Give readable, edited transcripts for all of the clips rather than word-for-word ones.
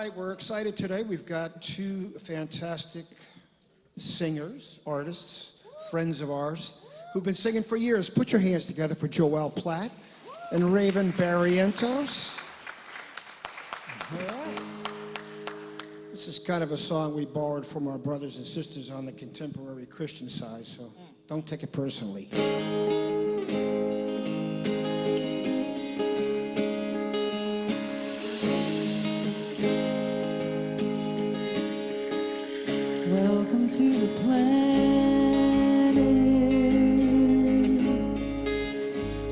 right, we're excited today. We've got two fantastic singers, artists, friends of ours, who've been singing for years. Put your hands together for Joel Platt and Raven Barrientos. All right. This is kind of a song we borrowed from our brothers and sisters on the contemporary Christian side, so don't take it personally. Welcome to the planet.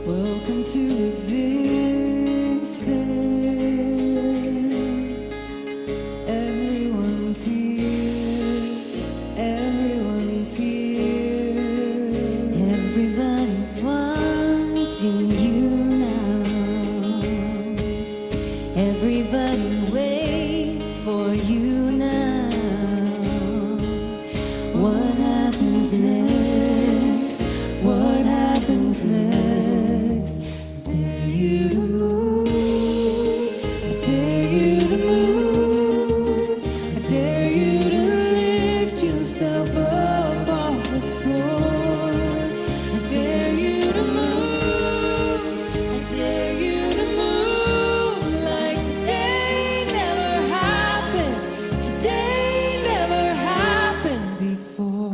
Welcome to existence. Everyone's here. Everyone's here. Everybody's watching you now. Everybody waits for you now. What happens next? What happens next? I dare you to move. I dare you to move. I dare you to lift yourself up off the floor. I dare you to move. I dare you to move like today never happened. Today never happened before.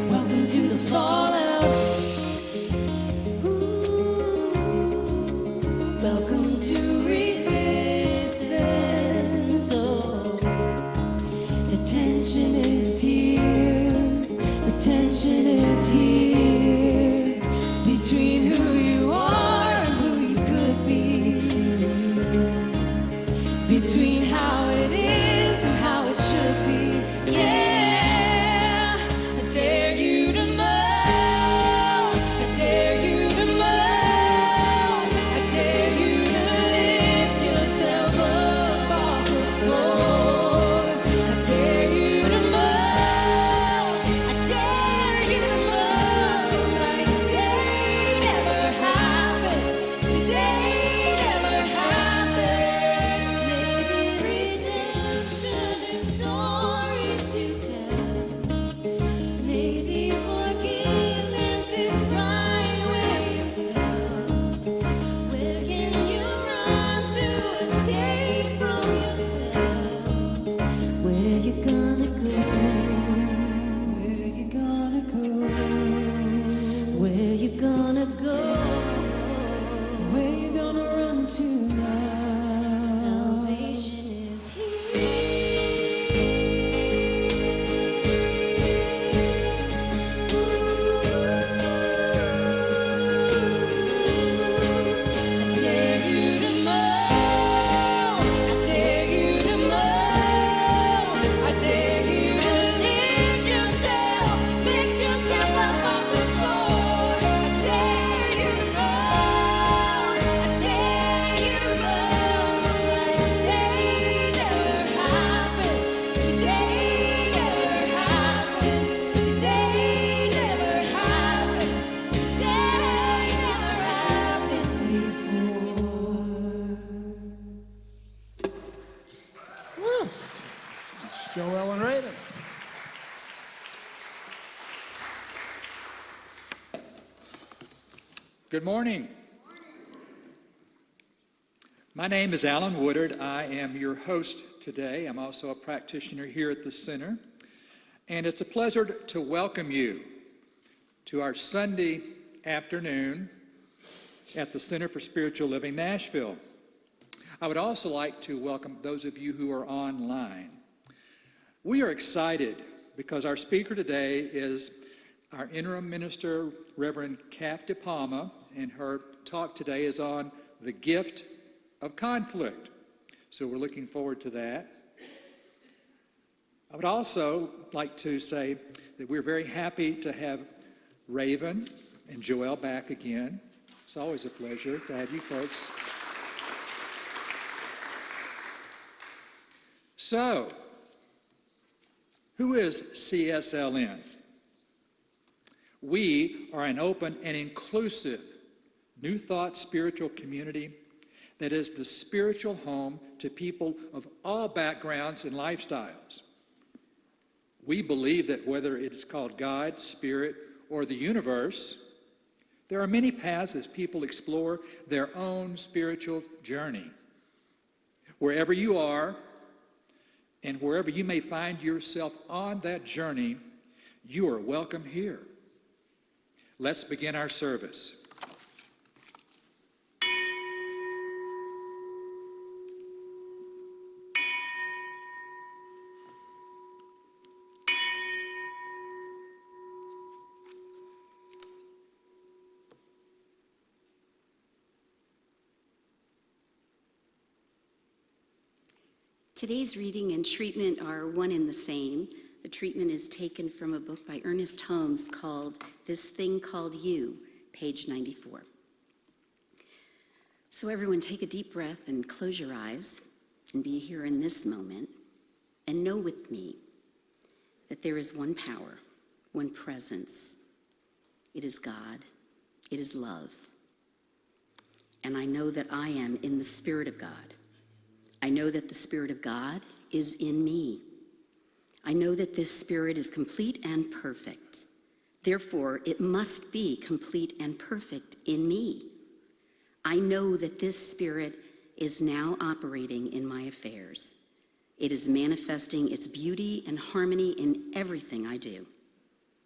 Welcome to the fallout. Ooh. Welcome to resistance. Oh, the tension is here. The tension is here between who you are and who you could be, between how it is and how it should be. Yeah, I dare you to move. I dare you to move. I dare you to lift yourself up off the floor. I dare you to move. I dare you to move like today never happened. Today never happened. Maybe redemption is stories to tell. Maybe forgiveness is right where you fell. Where can you run to escape from yourself? Where you gonna go? Where you gonna go? Where you gonna go? Where you gonna run to now? Salvation is I dare you to move. I dare you to move. I dare you to lift yourself up off the floor. I dare you to move. I dare you to move like today never happened. Today never happened. Today never happened. Today never happened before. Woo. It's Joel and Raven. Good morning. My name is Alan Woodard. I am your host today. I'm also a practitioner here at the center. And it's a pleasure to welcome you to our Sunday afternoon at the Center for Spiritual Living Nashville. I would also like to welcome those of you who are online. We are excited because our speaker today is our Interim Minister, Reverend Cath DePalma, and her talk today is on the gift of conflict. So we're looking forward to that. I would also like to say that we're very happy to have Raven and Joel back again. It's always a pleasure to have you folks. So, who is CSLN? We are an open and inclusive New Thought spiritual community that is the spiritual home to people of all backgrounds and lifestyles. We believe that whether it's called God, Spirit, or the universe, there are many paths as people explore their own spiritual journey. Wherever you are, and wherever you may find yourself on that journey, you are welcome here. Let's begin our service. Today's reading and treatment are one and the same. The treatment is taken from a book by Ernest Holmes called This Thing Called You, page 94. So everyone take a deep breath and close your eyes and be here in this moment and know with me that there is one power, one presence. It is God. It is love. And I know that I am in the Spirit of God. I know that the Spirit of God is in me. I know that this Spirit is complete and perfect. Therefore, it must be complete and perfect in me. I know that this Spirit is now operating in my affairs. It is manifesting its beauty and harmony in everything I do.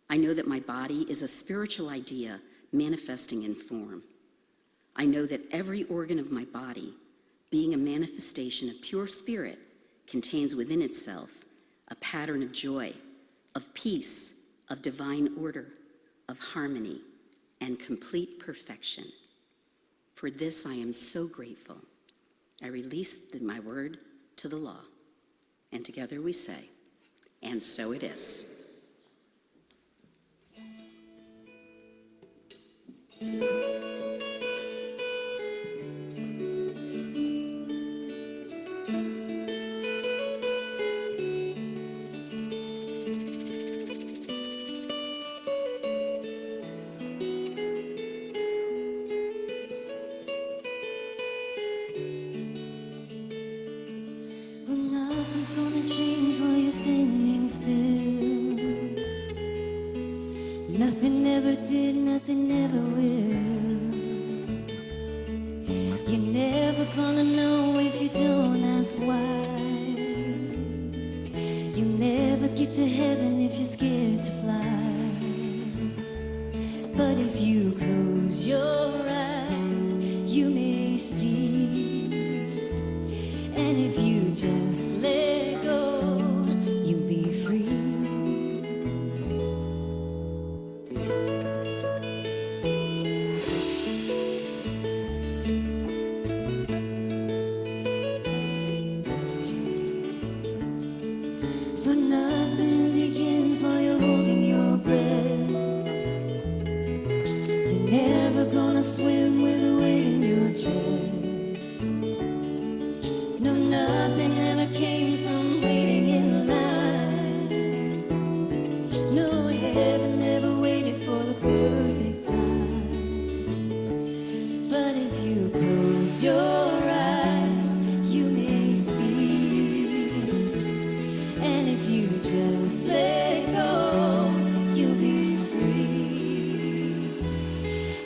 I know that my body is a spiritual idea manifesting in form. I know that every organ of my body, being a manifestation of pure spirit, contains within itself a pattern of joy, of peace, of divine order, of harmony, and complete perfection. For this I am so grateful. I release my word to the law. And together we say, and so it is. Well, nothing's gonna change while you're standing still. Nothing ever did, nothing ever will. You're never gonna know if you don't ask why. You'll never get to heaven if you're scared to fly. But if you close your eyes, you may see. And if you just let go, you'll be free. For nothing begins while you're holding your breath. You're never gonna swim with a weight in your chest. No, nothing ever came from waiting in line. No, heaven never waited for the perfect time. But if you close your eyes, you may see. And if you just let go, you'll be free.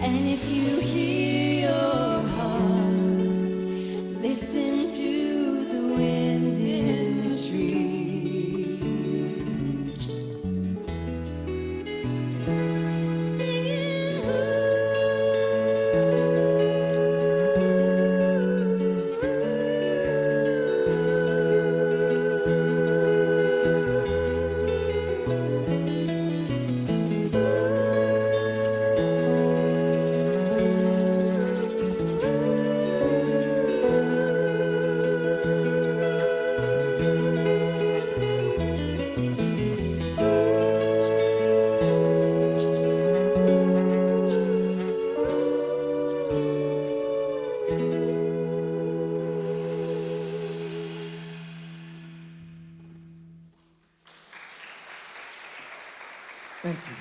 And if you hear your heart, listen to the wind in the tree. Singing, Thank you.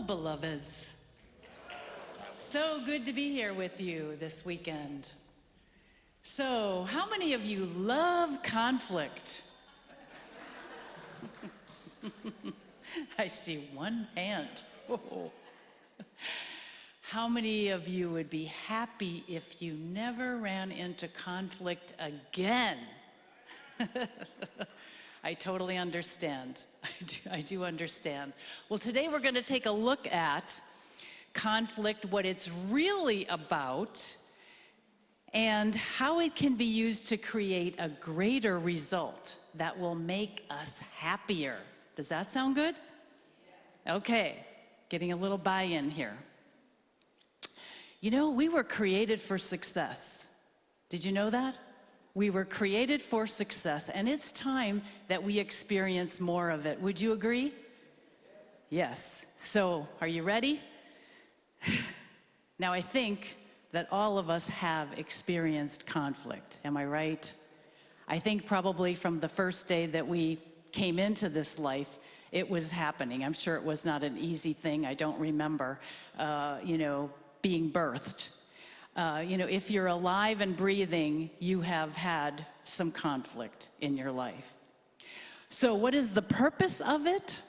beloveds. So good to be here with you this weekend. So, how many of you love conflict? I see one hand. Oh. How many of you would be happy if you never ran into conflict again? I totally understand. I do understand. Well, today we're going to take a look at conflict, what it's really about, and how it can be used to create a greater result that will make us happier. Does that sound good? Okay, getting a little buy-in here. You know, we were created for success. Did you know that? We were created for success, and it's time that we experience more of it. Would you agree? Yes. So, are you ready? Now, I think that all of us have experienced conflict. Am I right? I think probably from the first day that we came into this life, it was happening. I'm sure it was not an easy thing. I don't remember, being birthed. If you're alive and breathing, you have had some conflict in your life. So what is the purpose of it?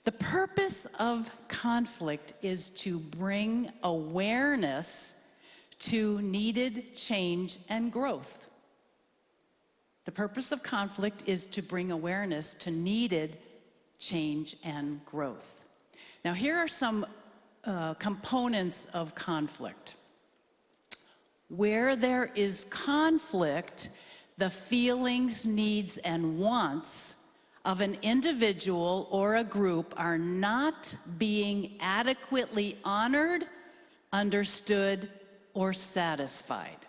The purpose of conflict is to bring awareness to needed change and growth. The purpose of conflict is to bring awareness to needed change and growth. Now, here are some components of conflict. Where there is conflict, the feelings, needs, and wants of an individual or a group are not being adequately honored, understood, or satisfied.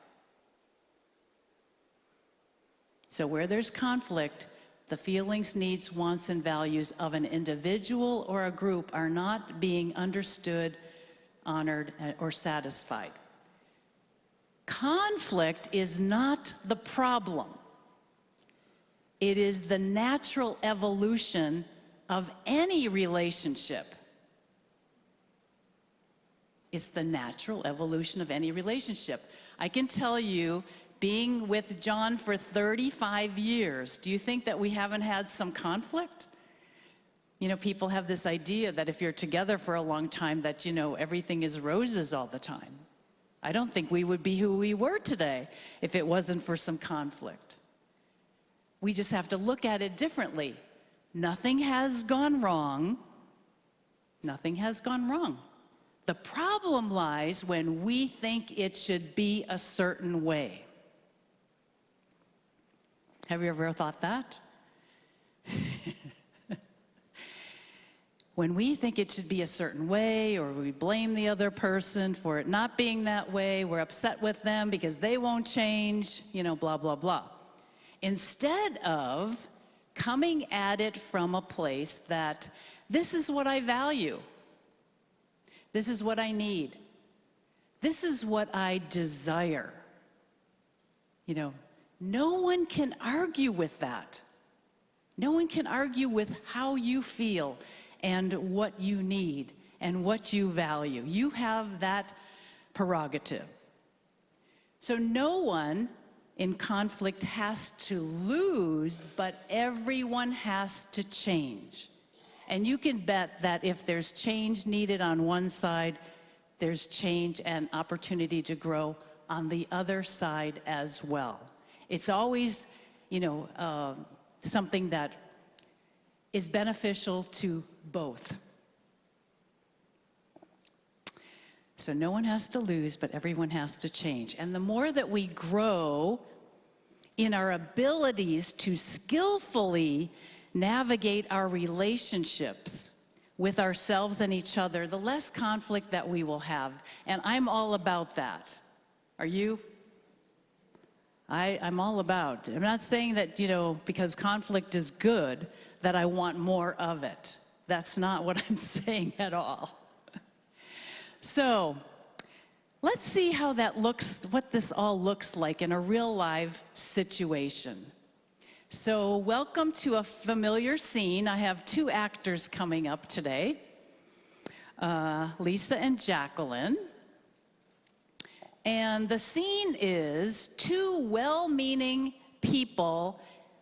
So where there's conflict, the feelings, needs, wants, and values of an individual or a group are not being understood, honored, or satisfied. Conflict is not the problem. It is the natural evolution of any relationship. It's the natural evolution of any relationship. I can tell you, being with John for 35 years, do you think that we haven't had some conflict? You know, people have this idea that if you're together for a long time, that, everything is roses all the time. I don't think we would be who we were today if it wasn't for some conflict. We just have to look at it differently. Nothing has gone wrong. Nothing has gone wrong. The problem lies when we think it should be a certain way. Have you ever thought that? When we think it should be a certain way, or we blame the other person for it not being that way, we're upset with them because they won't change, blah, blah, blah. Instead of coming at it from a place that this is what I value, this is what I need, this is what I desire. No one can argue with that. No one can argue with how you feel and what you need and what you value. You have that prerogative. So no one in conflict has to lose, but everyone has to change. And you can bet that if there's change needed on one side, there's change and opportunity to grow on the other side as well. It's always, something that is beneficial to both. So no one has to lose, but everyone has to change. And the more that we grow in our abilities to skillfully navigate our relationships with ourselves and each other, the less conflict that we will have. And I'm all about that. Are you? I'm all about. I'm not saying that, because conflict is good, that I want more of it. That's not what I'm saying at all. So, let's see how that looks, what this all looks like in a real live situation. So, welcome to a familiar scene. I have two actors coming up today. Lisa and Jacqueline. And the scene is two well-meaning people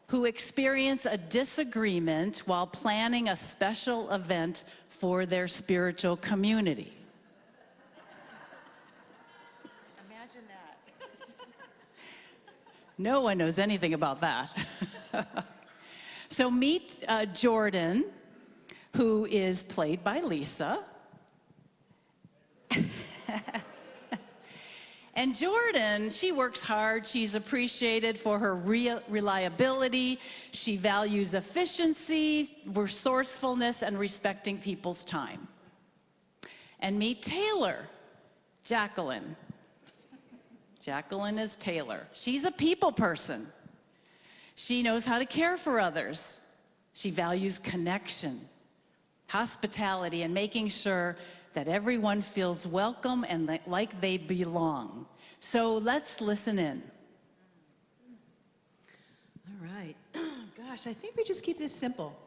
who experience a disagreement while planning a special event for their spiritual community. Imagine that. No one knows anything about that. So meet Jordan, who is played by Lisa. And Jordan, she works hard. She's appreciated for her reliability. She values efficiency, resourcefulness, and respecting people's time. And meet Taylor, Jacqueline. Jacqueline is Taylor. She's a people person. She knows how to care for others. She values connection, hospitality, and making sure that everyone feels welcome and like they belong. So let's listen in. All right. Gosh, I think we just keep this simple.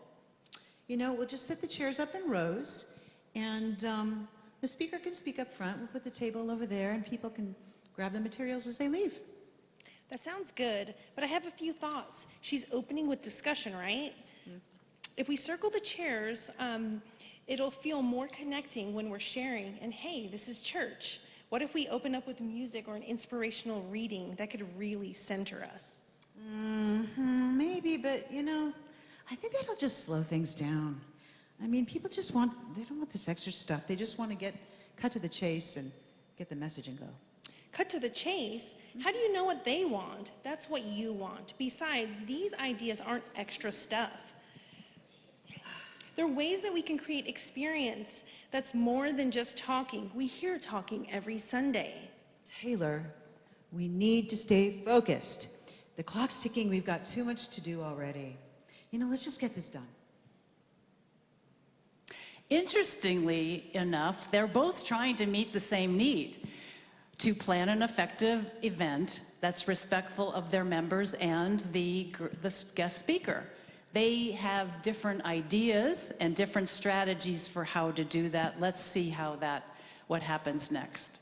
You know, we'll just set the chairs up in rows, and the speaker can speak up front. We'll put the table over there, and people can grab the materials as they leave. That sounds good, but I have a few thoughts. She's opening with discussion, right? If we circle the chairs, it'll feel more connecting when we're sharing. And hey, this is church. What if we open up with music or an inspirational reading that could really center us? Maybe, but you know, I think that'll just slow things down. I mean, people just they don't want this extra stuff. They just want to cut to the chase and get the message and go. Cut to the chase? How do you know what they want? That's what you want. Besides, these ideas aren't extra stuff. There are ways that we can create experience that's more than just talking. We hear talking every Sunday. Taylor, we need to stay focused. The clock's ticking. We've got too much to do already. You know, let's just get this done. Interestingly enough, they're both trying to meet the same need, to plan an effective event that's respectful of their members and the guest speaker. They have different ideas and different strategies for how to do that. Let's see what happens next.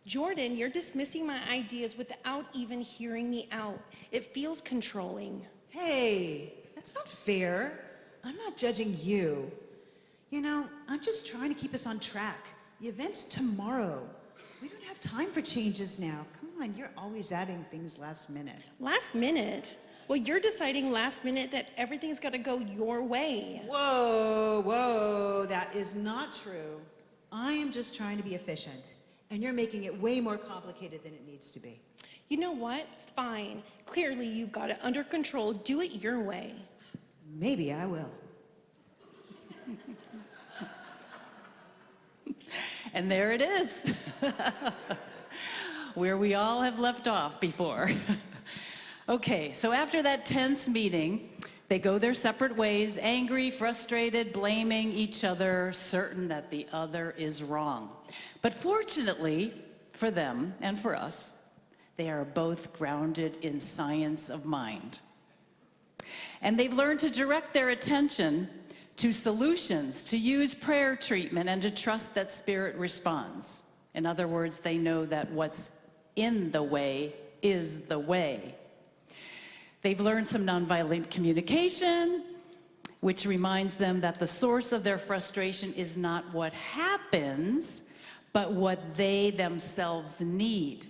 Jordan, you're dismissing my ideas without even hearing me out. It feels controlling. Hey, that's not fair. I'm not judging you. You know, I'm just trying to keep us on track. The event's tomorrow. We don't have time for changes now. Come on, you're always adding things last minute. Last minute? Well, you're deciding last minute that everything's got to go your way. Whoa, that is not true. I am just trying to be efficient, and you're making it way more complicated than it needs to be. You know what? Fine. Clearly, you've got it under control. Do it your way. Maybe I will. And there it is, where we all have left off before. Okay, so after that tense meeting, they go their separate ways, angry, frustrated, blaming each other, certain that the other is wrong. But fortunately for them and for us, they are both grounded in science of mind. And they've learned to direct their attention to solutions, to use prayer treatment, and to trust that Spirit responds. In other words, they know that what's in the way is the way. They've learned some nonviolent communication, which reminds them that the source of their frustration is not what happens, but what they themselves need.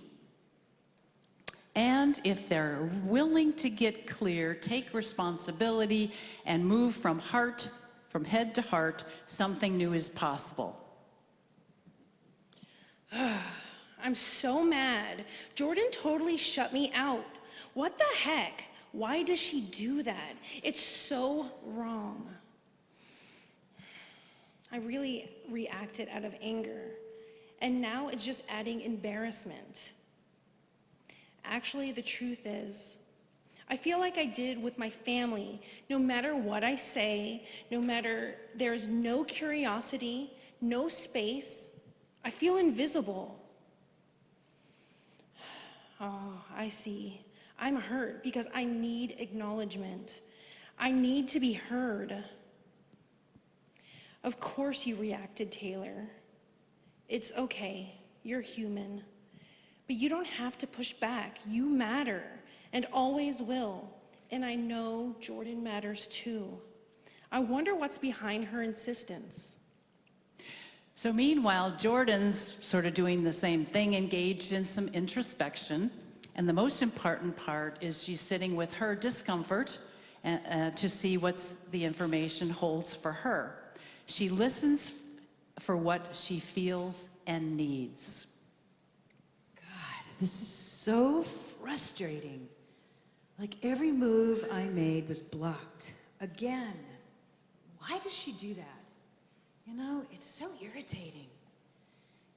And if they're willing to get clear, take responsibility, and move from head to heart, something new is possible. I'm so mad. Jordan totally shut me out. What the heck? Why does she do that? It's so wrong. I really reacted out of anger, and now it's just adding embarrassment. Actually, the truth is, I feel like I did with my family. No matter what I say, no matter there's no curiosity, no space, I feel invisible. Oh, I see. I'm hurt because I need acknowledgement. I need to be heard. Of course you reacted, Taylor. It's okay, you're human. But you don't have to push back. You matter, and always will. And I know Jordan matters too. I wonder what's behind her insistence. So meanwhile, Jordan's sort of doing the same thing, engaged in some introspection. And the most important part is she's sitting with her discomfort to see what the information holds for her. She listens for what she feels and needs. God, this is so frustrating. Like every move I made was blocked. Again. Why does she do that? You know, it's so irritating.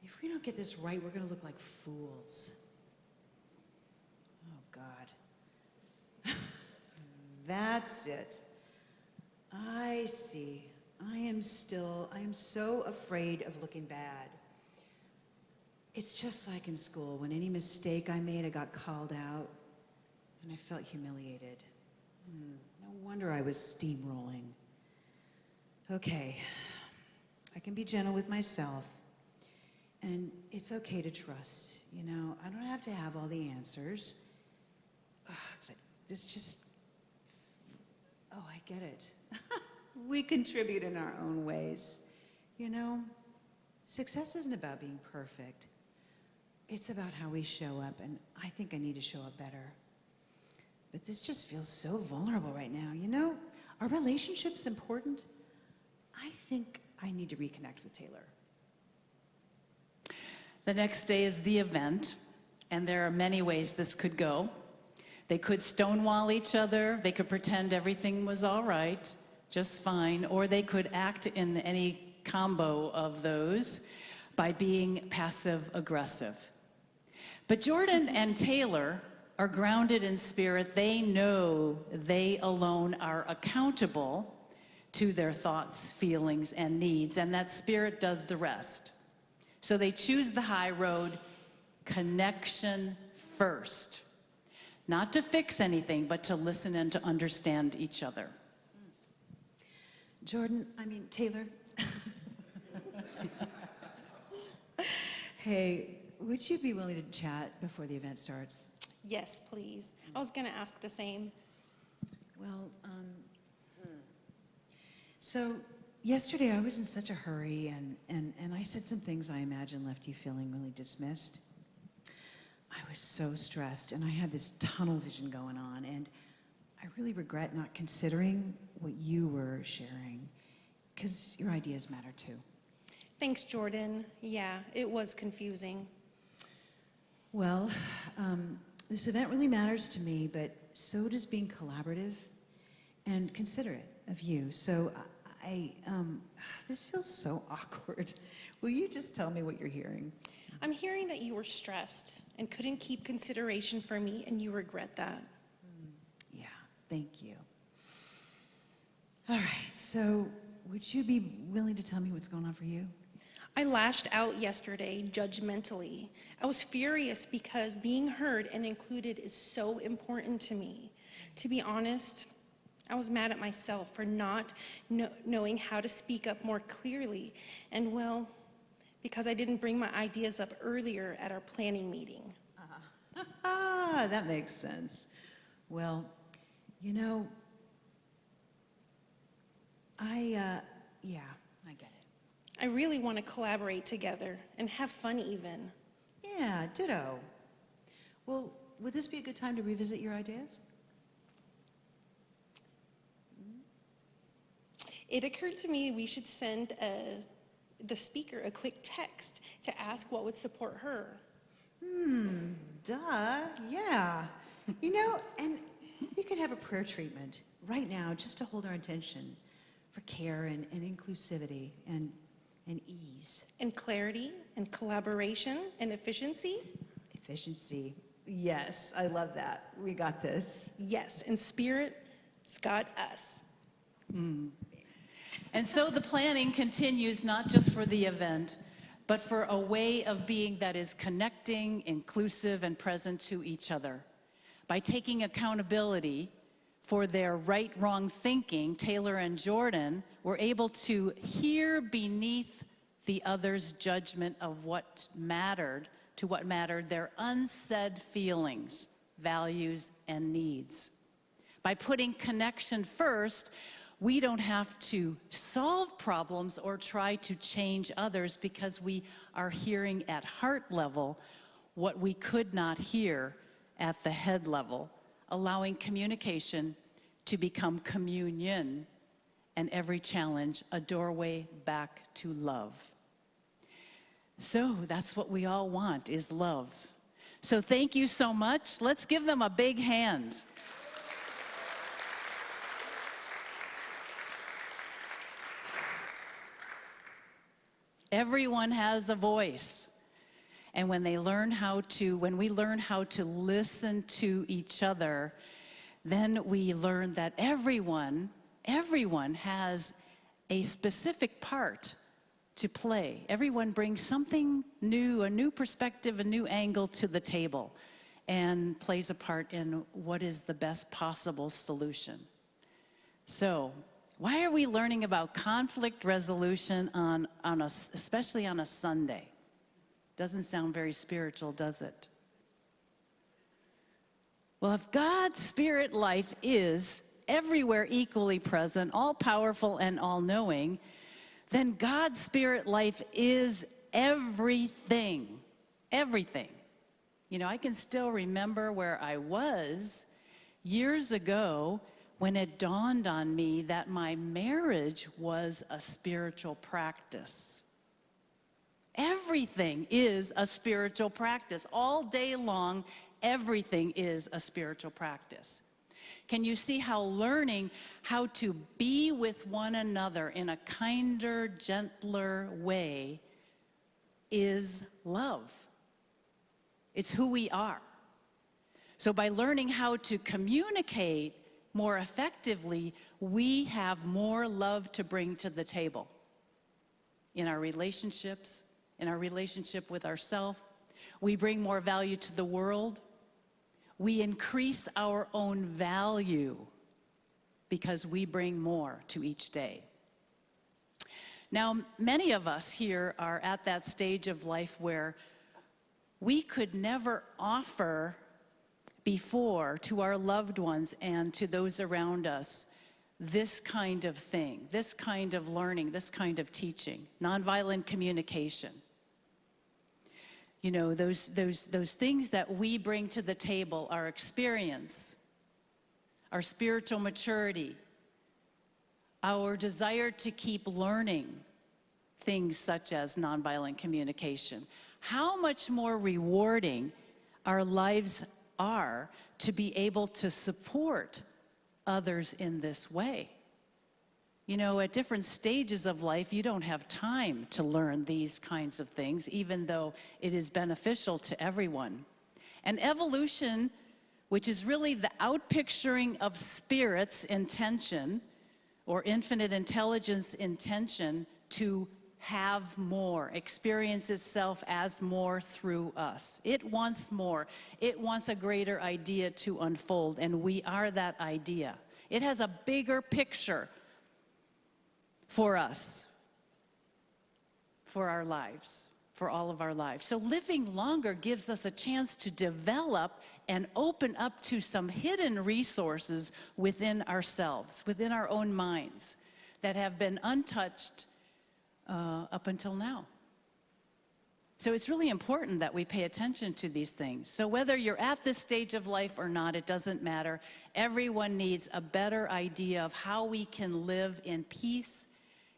If we don't get this right, we're going to look like fools. Oh, God. That's it. I see. I am so afraid of looking bad. It's just like in school. When any mistake I made, I got called out, and I felt humiliated. No wonder I was steamrolling. Okay, I can be gentle with myself, and it's okay to trust. You know, I don't have to have all the answers. I get it. We contribute in our own ways. You know, success isn't about being perfect. It's about how we show up, and I think I need to show up better. But this just feels so vulnerable right now. You know, are relationships important? I think I need to reconnect with Taylor. The next day is the event, and there are many ways this could go. They could stonewall each other, they could pretend everything was all right, just fine, or they could act in any combo of those by being passive-aggressive. But Jordan and Taylor are grounded in spirit. They know they alone are accountable to their thoughts, feelings, and needs, and that spirit does the rest. So they choose the high road, connection first. Not to fix anything, but to listen and to understand each other. Taylor. Hey, would you be willing to chat before the event starts? Yes, please. I was going to ask the same. Well, So yesterday I was in such a hurry and I said some things I imagine left you feeling really dismissed. I was so stressed and I had this tunnel vision going on, and I really regret not considering what you were sharing, because your ideas matter too. Thanks, Jordan. Yeah, it was confusing. Well, this event really matters to me, but so does being collaborative and considerate of you. So this feels so awkward. Will you just tell me what you're hearing? I'm hearing that you were stressed and couldn't keep consideration for me, and you regret that. Yeah, thank you. All right, so would you be willing to tell me what's going on for you? I lashed out yesterday judgmentally. I was furious because being heard and included is so important to me. To be honest, I was mad at myself for not knowing how to speak up more clearly, and well, because I didn't bring my ideas up earlier at our planning meeting. That makes sense. Well, you know, I get it. I really want to collaborate together and have fun even. Yeah, ditto. Well, would this be a good time to revisit your ideas? It occurred to me we should send the speaker a quick text to ask what would support her. Duh, yeah. You know, and we could have a prayer treatment right now just to hold our intention for care and inclusivity and ease. And clarity and collaboration and efficiency. Efficiency. Yes, I love that. We got this. Yes, and spirit's got us. And so the planning continues not just for the event, but for a way of being that is connecting, inclusive, and present to each other. By taking accountability for their right-wrong thinking, Taylor and Jordan were able to hear beneath the other's judgment of what mattered, their unsaid feelings, values, and needs. By putting connection first, we don't have to solve problems or try to change others because we are hearing at heart level what we could not hear at the head level, allowing communication to become communion, and every challenge a doorway back to love. So that's what we all want, is love. So thank you so much. Let's give them a big hand. Everyone has a voice. And when we learn how to listen to each other, then we learn that everyone has a specific part to play. Everyone brings something new, a new perspective, a new angle to the table, and plays a part in what is the best possible solution. So, why are we learning about conflict resolution especially on a Sunday? Doesn't sound very spiritual, does it? Well, if God's spirit life is everywhere equally present, all-powerful and all-knowing, then God's spirit life is everything. Everything. You know, I can still remember where I was years ago when it dawned on me that my marriage was a spiritual practice. Everything is a spiritual practice. All day long, everything is a spiritual practice. Can you see how learning how to be with one another in a kinder, gentler way is love? It's who we are. So by learning how to communicate more effectively, we have more love to bring to the table in our relationships, in our relationship with ourselves. We bring more value to the world. We increase our own value because we bring more to each day. Now, many of us here are at that stage of life where we could never offer before to our loved ones and to those around us this kind of thing, this kind of learning, this kind of teaching, nonviolent communication. You know, those things that we bring to the table, our experience, our spiritual maturity, our desire to keep learning things such as nonviolent communication. How much more rewarding our lives are to be able to support others in this way. You know, at different stages of life, you don't have time to learn these kinds of things, even though it is beneficial to everyone. And evolution, which is really the outpicturing of spirit's intention, or infinite intelligence intention, to have more, experience itself as more through us. It wants more. It wants a greater idea to unfold, and we are that idea. It has a bigger picture for us, for our lives, for all of our lives. So living longer gives us a chance to develop and open up to some hidden resources within ourselves, within our own minds, that have been untouched up until now. So it's really important that we pay attention to these things. So whether you're at this stage of life or not, it doesn't matter. Everyone needs a better idea of how we can live in peace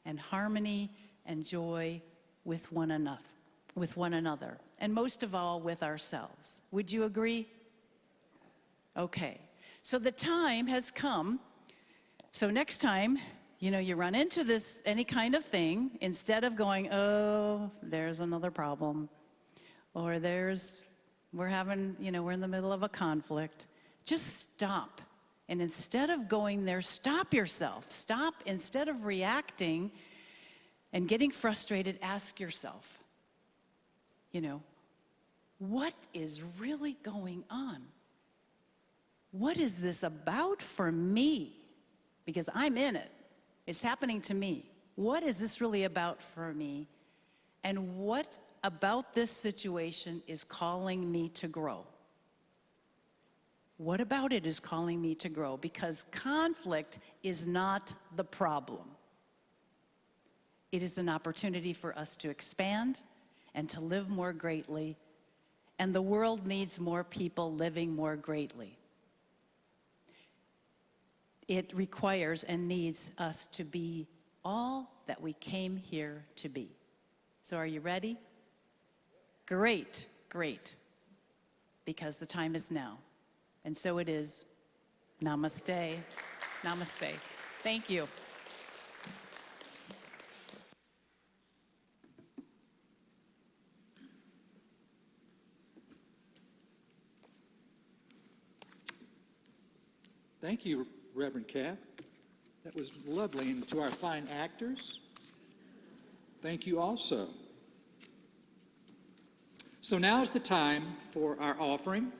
and harmony and joy with one another, and most of all with ourselves. Would you agree? Okay. So the time has come. So next time, you know, you run into this, any kind of thing, instead of going, oh, there's another problem, or we're in the middle of a conflict, just stop. And instead of going there, stop yourself. Stop. Instead of reacting and getting frustrated, ask yourself, you know, what is really going on? what is this about for me? Because I'm in it. It's happening to me. What is this really about for me? And what about this situation is calling me to grow? What about it is calling me to grow? Because conflict is not the problem. It is an opportunity for us to expand and to live more greatly, and the world needs more people living more greatly. It requires and needs us to be all that we came here to be. So are you ready? Great, great. Because the time is now. And so it is. Namaste. Namaste. Thank you. Thank you, Reverend Cath. That was lovely. And to our fine actors, thank you also. So now is the time for our offering.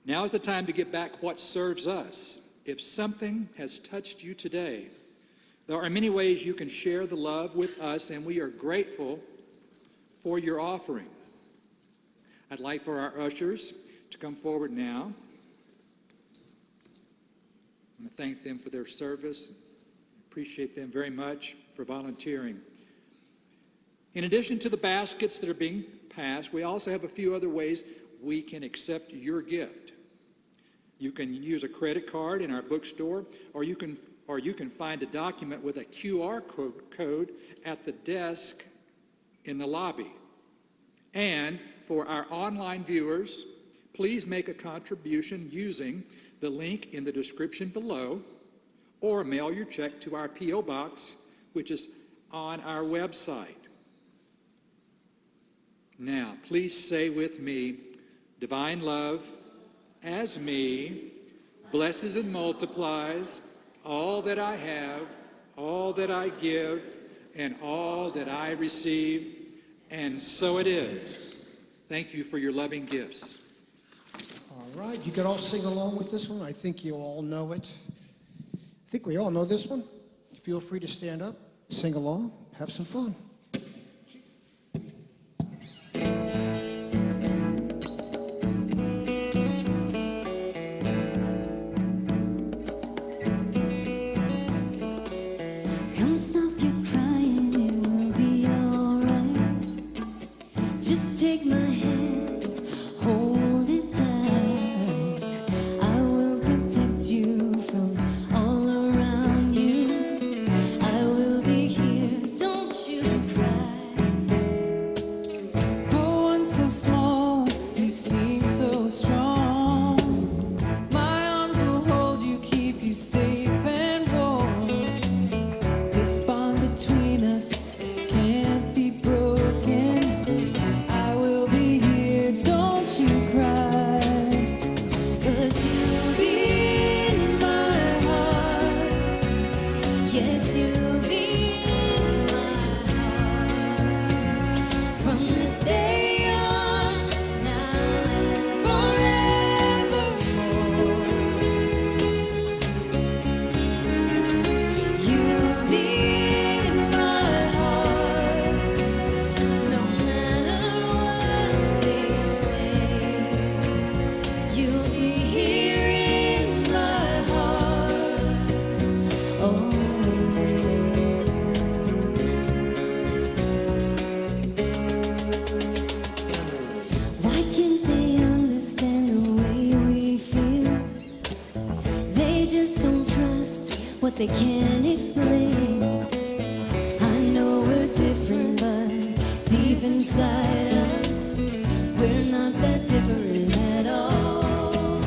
Now is the time to get back what serves us. If something has touched you today, there are many ways you can share the love with us, and we are grateful for your offering. I'd like for our ushers to come forward now. I want to thank them for their service. Appreciate them very much for volunteering. In addition to the baskets that are being passed, we also have a few other ways we can accept your gift. You can use a credit card in our bookstore, or you can find a document with a QR code at the desk in the lobby. And for our online viewers, please make a contribution using the link in the description below, or mail your check to our P.O. Box, which is on our website. Now, please say with me, divine love, as me, blesses and multiplies all that I have, all that I give, and all that I receive, and so it is. Thank you for your loving gifts. All right, you can all sing along with this one. I think you all know it. I think we all know this one. Feel free to stand up, sing along, have some fun. Come stop your crying, it will be alright. Just take my hand, hold it tight. I will protect you from all around you. I will be here, don't you cry. For one so small, you seem so strong. My arms will hold you, keep you safe and warm. This bond between us can't be broken. I will be here, don't you cry. 'Cause you'll be in my heart. Yes, you'll be in my heart. From this day on, now and forevermore. You'll be in my heart, no matter what they say. You'll be here in my heart. Oh, why can't they understand the way we feel? They just don't trust what they can't explain. I know we're different, but deep inside us, we're not that different at all.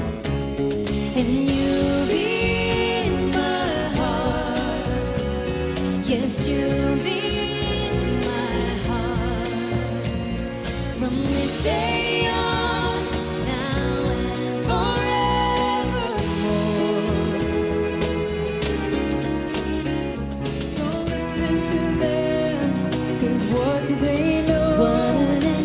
And you'll be in my heart. Yes, you'll be in my heart. From this day on, now and forevermore. Don't listen to them, 'cause what do they know? What do they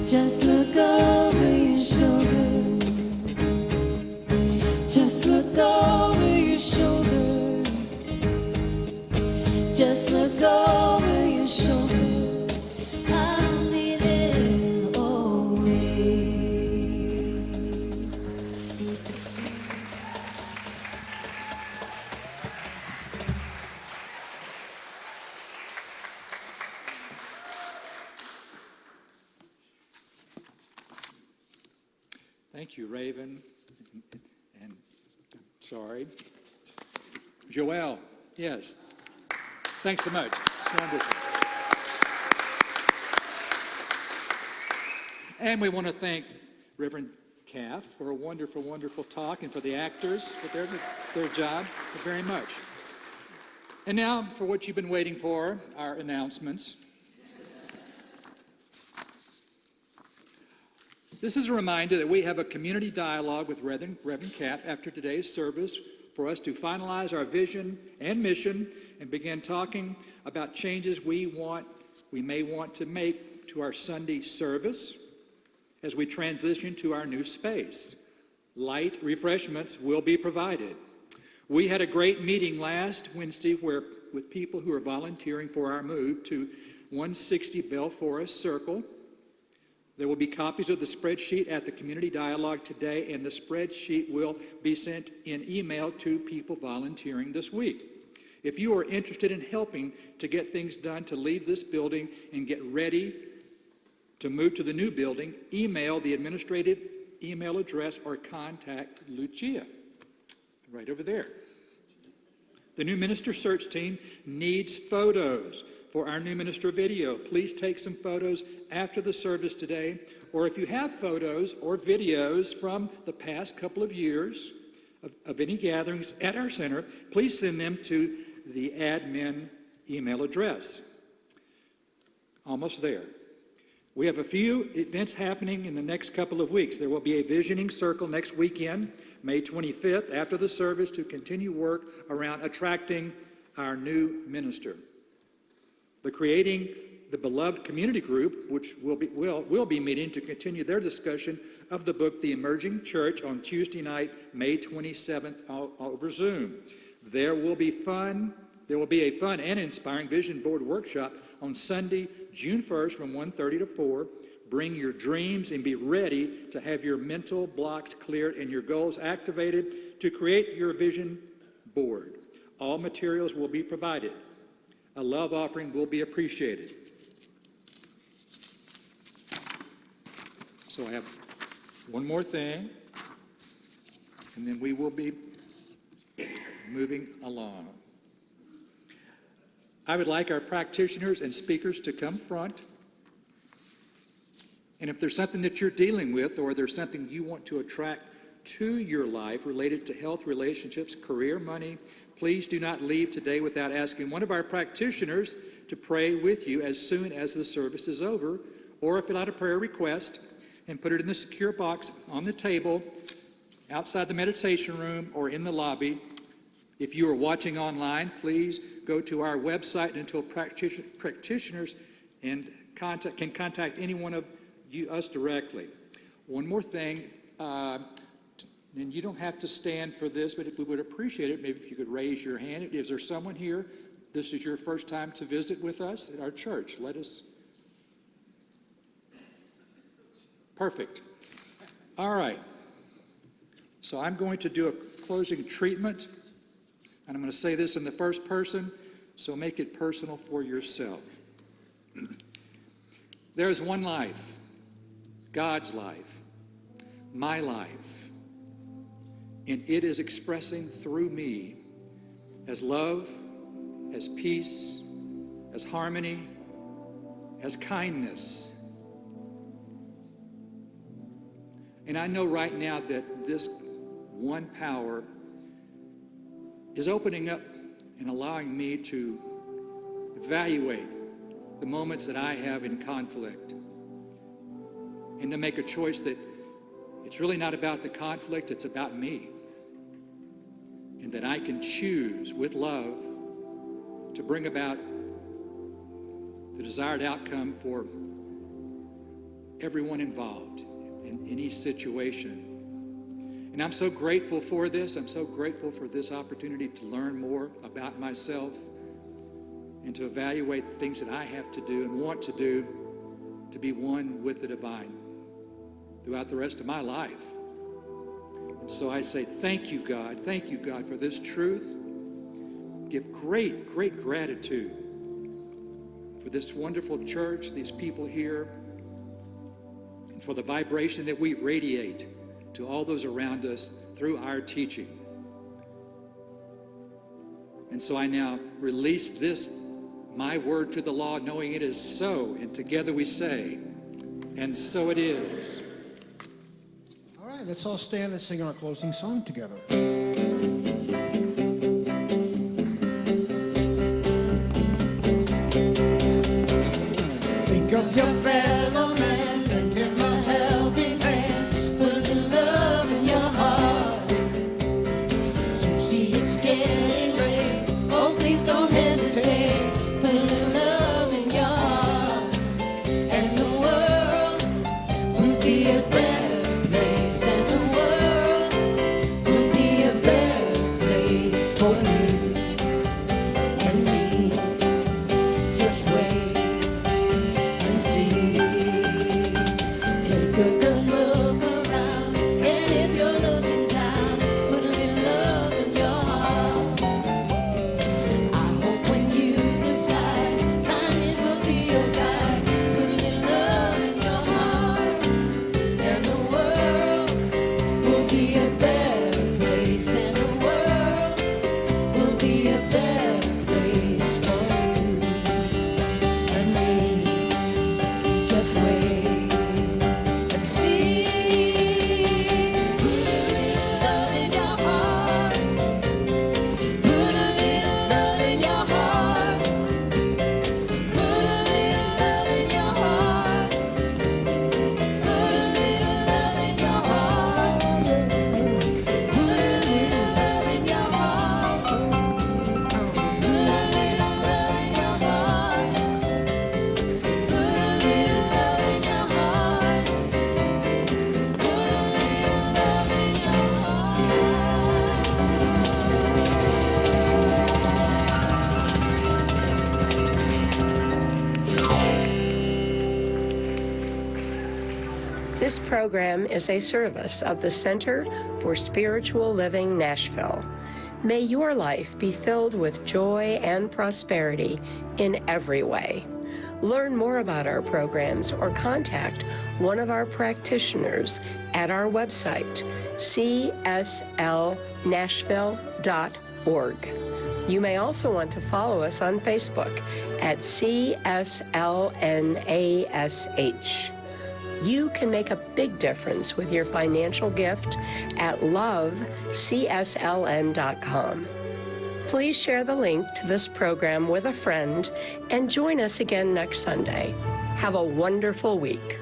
Just look over your shoulder. Just look over your shoulder. Just look over your shoulder. I'll be there always. Thank you, Raven. And sorry. Joelle, yes. Thanks so much. It's wonderful. And we want to thank Reverend Cath for a wonderful, wonderful talk, and for the actors for their job very much. And now for what you've been waiting for, our announcements. This is a reminder that we have a community dialogue with Reverend Cath after today's service for us to finalize our vision and mission and begin talking about changes we may want to make to our Sunday service as we transition to our new space. Light refreshments will be provided. We had a great meeting last Wednesday with people who are volunteering for our move to 160 Bell Forest Circle. There will be copies of the spreadsheet at the community dialogue today, and the spreadsheet will be sent in email to people volunteering this week. If you are interested in helping to get things done to leave this building and get ready to move to the new building, email the administrative email address or contact Lucia right over there. The new minister search team needs photos for our new minister video. Please take some photos after the service today, or if you have photos or videos from the past couple of years of any gatherings at our center, please send them to the admin email address. Almost there. We have a few events happening in the next couple of weeks. There will be a visioning circle next weekend, May 25th, after the service, to continue work around attracting our new minister. The Creating the Beloved Community Group, which will be meeting to continue their discussion of the book, The Emerging Church, on Tuesday night, May 27th, over Zoom. There will be a fun and inspiring vision board workshop on Sunday, June 1st from 1:30 to 4. Bring your dreams and be ready to have your mental blocks cleared and your goals activated to create your vision board. All materials will be provided. A love offering will be appreciated. So I have one more thing, and then we will be moving along. I would like our practitioners and speakers to come front. And if there's something that you're dealing with, or there's something you want to attract to your life related to health, relationships, career, money, please do not leave today without asking one of our practitioners to pray with you as soon as the service is over, or fill out a prayer request and put it in the secure box on the table outside the meditation room or in the lobby. If you are watching online, please go to our website until practitioners and can contact any one of us directly. One more thing, and you don't have to stand for this, but if we would appreciate it, maybe if you could raise your hand. Is there someone here, this is your first time to visit with us at our church? Perfect. All right. So I'm going to do a closing treatment, and I'm going to say this in the first person, so make it personal for yourself. There is one life, God's life, my life, and it is expressing through me as love, as peace, as harmony, as kindness. And I know right now that this one power is opening up and allowing me to evaluate the moments that I have in conflict and to make a choice that it's really not about the conflict, it's about me. And that I can choose with love to bring about the desired outcome for everyone involved in each situation. And I'm so grateful for this. I'm so grateful for this opportunity to learn more about myself and to evaluate the things that I have to do and want to do to be one with the divine throughout the rest of my life. And so I say, thank you, God, for this truth. Give great, great gratitude for this wonderful church, these people here, and for the vibration that we radiate to all those around us through our teaching. And so I now release this, my word to the law, knowing it is so, and together we say, and so it is. All right, let's all stand and sing our closing song together. Think of your fellow man, lend him a helping hand, put a little love in your heart. You see it's getting late, oh please don't hesitate, put a little love in your heart, and the world will be a better place, and the world will be a better place for you and me. Just wait and see. Take a good look around, and if you're looking down, put a little love in your heart. I hope when you decide kindness will be your guide, put a little love in your heart, and the world will be a better place, and the world will be a better place for you and me. Just wait and see. Put a little love in your heart. Put a little love in your heart. Put a little love in your heart. Put a little love in your heart. Put a little love in your heart. Put a little love in your heart. Put a little love in your heart. Put a This program is a service of the Center for Spiritual Living Nashville. May your life be filled with joy and prosperity in every way. Learn more about our programs or contact one of our practitioners at our website, cslnashville.org. You may also want to follow us on Facebook at CSLNASH. You can make a big difference with your financial gift at loveCSLN.com. Please share the link to this program with a friend and join us again next Sunday. Have a wonderful week.